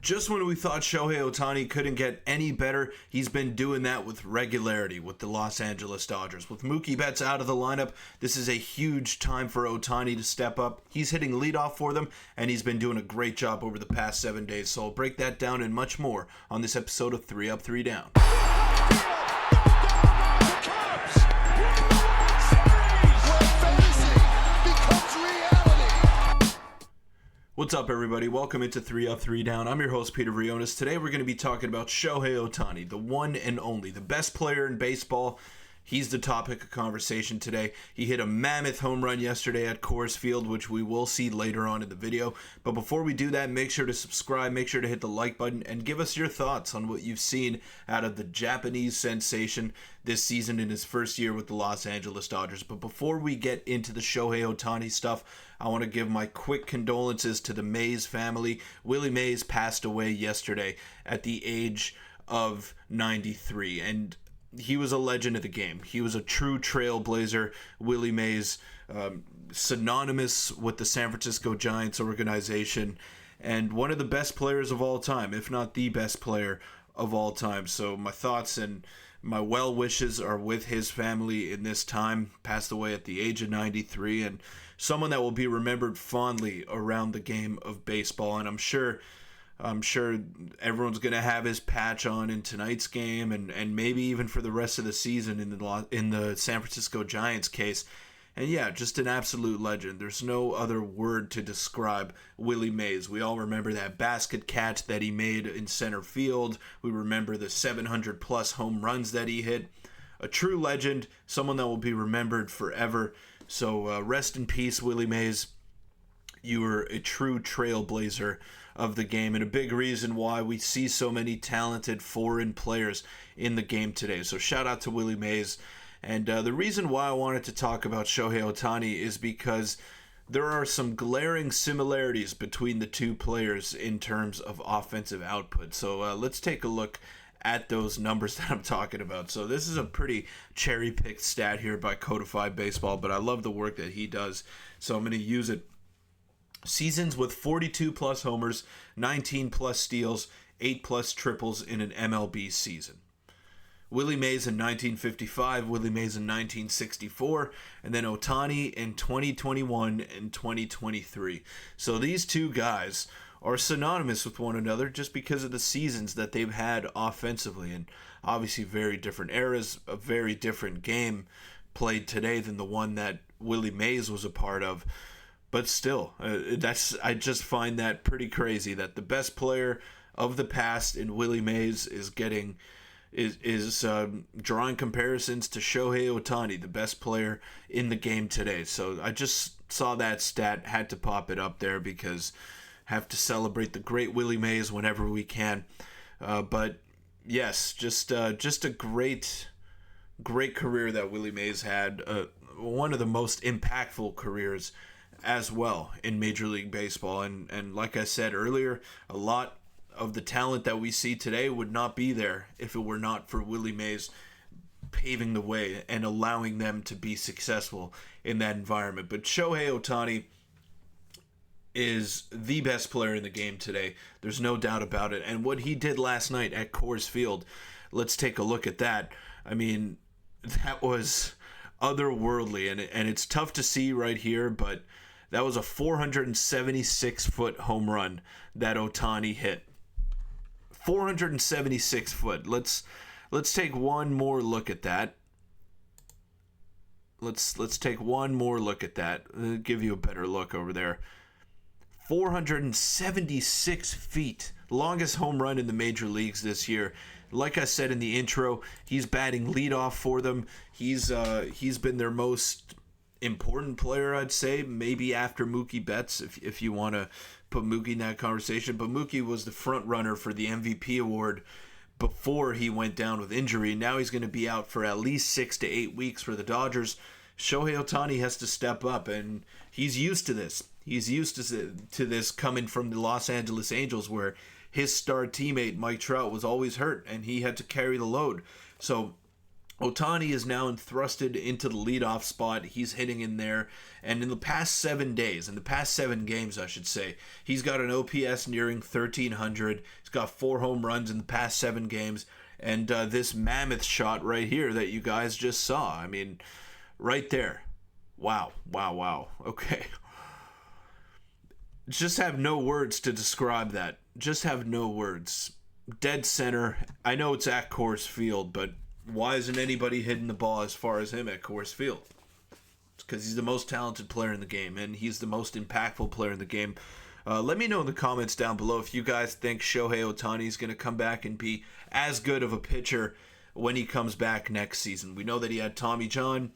Just when we thought Shohei Ohtani couldn't get any better, he's been doing that with regularity with the Los Angeles Dodgers. With Mookie Betts out of the lineup, this is a huge time for Ohtani to step up. He's hitting leadoff for them, and he's been doing a great job over the past 7 days. So I'll break that down and much more on this episode of 3 Up, 3 Down. What's up, everybody? Welcome into 3 Up, 3 Down. I'm your host, Peter Vryonis. Today we're going to be talking about Shohei Ohtani, the one and only, the best player in baseball. He's the topic of conversation today. He hit a mammoth home run yesterday at Coors Field, which we will see later on in the video. But before we do that, make sure to subscribe, make sure to hit the like button, and give us your thoughts on what you've seen out of the Japanese sensation this season in his first year with the Los Angeles Dodgers. But before we get into the Shohei Ohtani stuff, I want to give my quick condolences to the Mays family. WIllie Mays passed away yesterday at the age of 93, and he was a legend of the game. He was a true trailblazer. WIllie Mays, synonymous with the San Francisco Giants organization, and one of the best players of all time, if not the best player of all time. So my thoughts and my well wishes are with his family in this time. Passed away at the age of 93, and someone that will be remembered fondly around the game of baseball. And I'm sure everyone's going to have his patch on in tonight's game, and maybe even for the rest of the season in the San Francisco Giants case. And yeah, just an absolute legend. There's no other word to describe WIllie Mays. We all remember that basket catch that he made in center field. We remember the 700 plus home runs that he hit. A true legend, someone that will be remembered forever. So rest in peace, WIllie Mays. You were a true trailblazer of the game, and a big reason why we see so many talented foreign players in the game today. So shout out to WIllie Mays. And the reason why I wanted to talk about Shohei Ohtani is because there are some glaring similarities between the two players in terms of offensive output. So let's take a look at those numbers that I'm talking about. So this is a pretty cherry-picked stat here by Codified Baseball, but I love the work that he does, so I'm going to use it. Seasons with 42 plus homers, 19 plus steals, 8 plus triples in an MLB season. WIllie Mays in 1955, WIllie Mays in 1964, and then Ohtani in 2021 and 2023. So these two guys are synonymous with one another just because of the seasons that they've had offensively, and obviously very different eras, a very different game played today than the one that WIllie Mays was a part of. But still, I just find that pretty crazy that the best player of the past in WIllie Mays is drawing comparisons to Shohei Ohtani, the best player in the game today. So I just saw that stat, had to pop it up there because have to celebrate the great WIllie Mays whenever we can. But yes, just a great career that WIllie Mays had. One of the most impactful careers as well in Major League Baseball. And like I said earlier, a lot of the talent that we see today would not be there if it were not for WIllie Mays paving the way and allowing them to be successful in that environment. But Shohei Ohtani is the best player in the game today. There's no doubt about it. And what he did last night at Coors Field, let's take a look at that. I mean, that was otherworldly, and it's tough to see right here, but that was a 476-foot home run that Ohtani hit. 476 foot. Let's take one more look at that. Let's take one more look at that. I'll give you a better look over there. 476 feet. Longest home run in the major leagues this year. Like I said in the intro, he's batting leadoff for them. He's been their most important player, I'd say, maybe after Mookie Betts, if you want to put Mookie in that conversation. But Mookie was the front runner for the MVP award before he went down with injury. Now he's going to be out for at least 6 to 8 weeks for the Dodgers. Shohei Ohtani has to step up, and he's used to this. He's used to this coming from the Los Angeles Angels, where his star teammate Mike Trout was always hurt, and he had to carry the load. So Ohtani is now thrusted into the leadoff spot. He's hitting in there. And in the past 7 games, I should say, he's got an OPS nearing 1,300. He's got 4 home runs in the past 7 games. And this mammoth shot right here that you guys just saw. I mean, right there. Wow. Okay. Just have no words to describe that. Just have no words. Dead center. I know it's at Coors Field, but why isn't anybody hitting the ball as far as him at Coors Field? It's because he's the most talented player in the game, and he's the most impactful player in the game. Let me know in the comments down below if you guys think Shohei Ohtani is going to come back and be as good of a pitcher when he comes back next season. We know that he had Tommy John.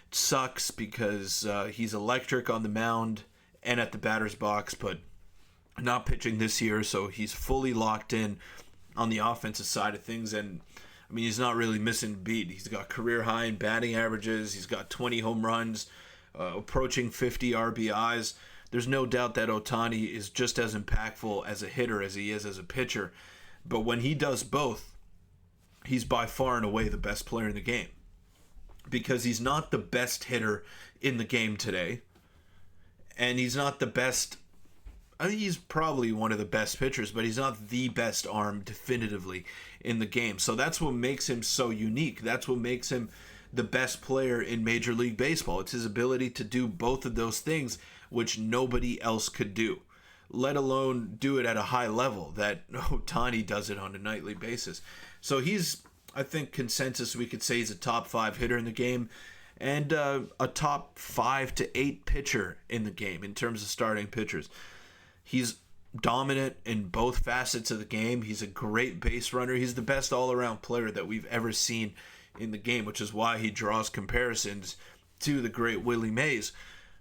It sucks because he's electric on the mound and at the batter's box, but not pitching this year, so he's fully locked in on the offensive side of things. And I mean, he's not really missing a beat. He's got career high in batting averages. He's got 20 home runs, approaching 50 RBIs. There's no doubt that Ohtani is just as impactful as a hitter as he is as a pitcher. But when he does both, he's by far and away the best player in the game. Because he's not the best hitter in the game today. And he's not the best. I think he's probably one of the best pitchers, but he's not the best arm definitively in the game. So that's what makes him so unique. That's what makes him the best player in Major League Baseball. It's his ability to do both of those things, which nobody else could do, let alone do it at a high level that Ohtani does it on a nightly basis. So he's, I think, consensus, we could say he's a top 5 hitter in the game and a top 5 to 8 pitcher in the game in terms of starting pitchers. He's dominant in both facets of the game. He's a great base runner. He's the best all-around player that we've ever seen in the game, which is why he draws comparisons to the great Willie Mays.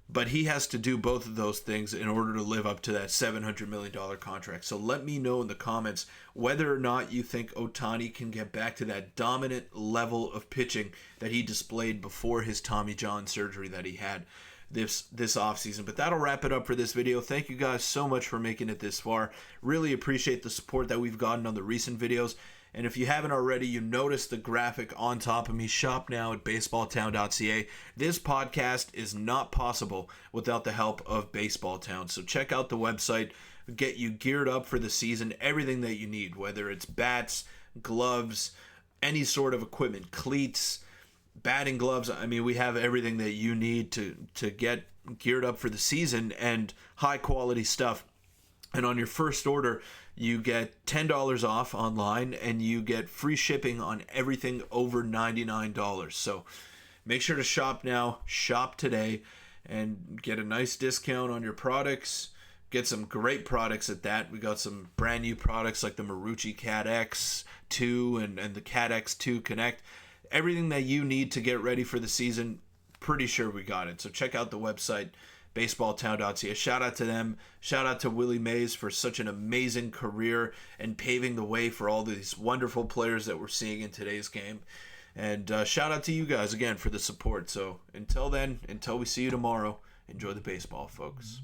But he has to do both of those things in order to live up to that $700 million contract. So let me know in the comments whether or not you think Ohtani can get back to that dominant level of pitching that he displayed before his Tommy John surgery that he had this offseason. But that'll wrap it up for this video. Thank you guys so much for making it this far. Really appreciate the support that we've gotten on the recent videos. And if you haven't already, you notice the graphic on top of me. Shop now at baseballtown.ca. This podcast is not possible without the help of Baseball Town. So check out the website, get you geared up for the season, everything that you need, whether it's bats, gloves, any sort of equipment, cleats, batting gloves. I mean, we have everything that you need to get geared up for the season, and high quality stuff. And on your first order, you get $10 off online, and you get free shipping on everything over $99. So make sure to shop now, shop today, and get a nice discount on your products. Get some great products at that. We got some brand new products like the Marucci Cat X2 and the Cat X2 Connect. Everything that you need to get ready for the season, pretty sure we got it. So check out the website, baseballtown.ca. Shout out to them. Shout out to WIllie Mays for such an amazing career and paving the way for all these wonderful players that we're seeing in today's game. And shout out to you guys again for the support. So until then, until we see you tomorrow, enjoy the baseball, folks.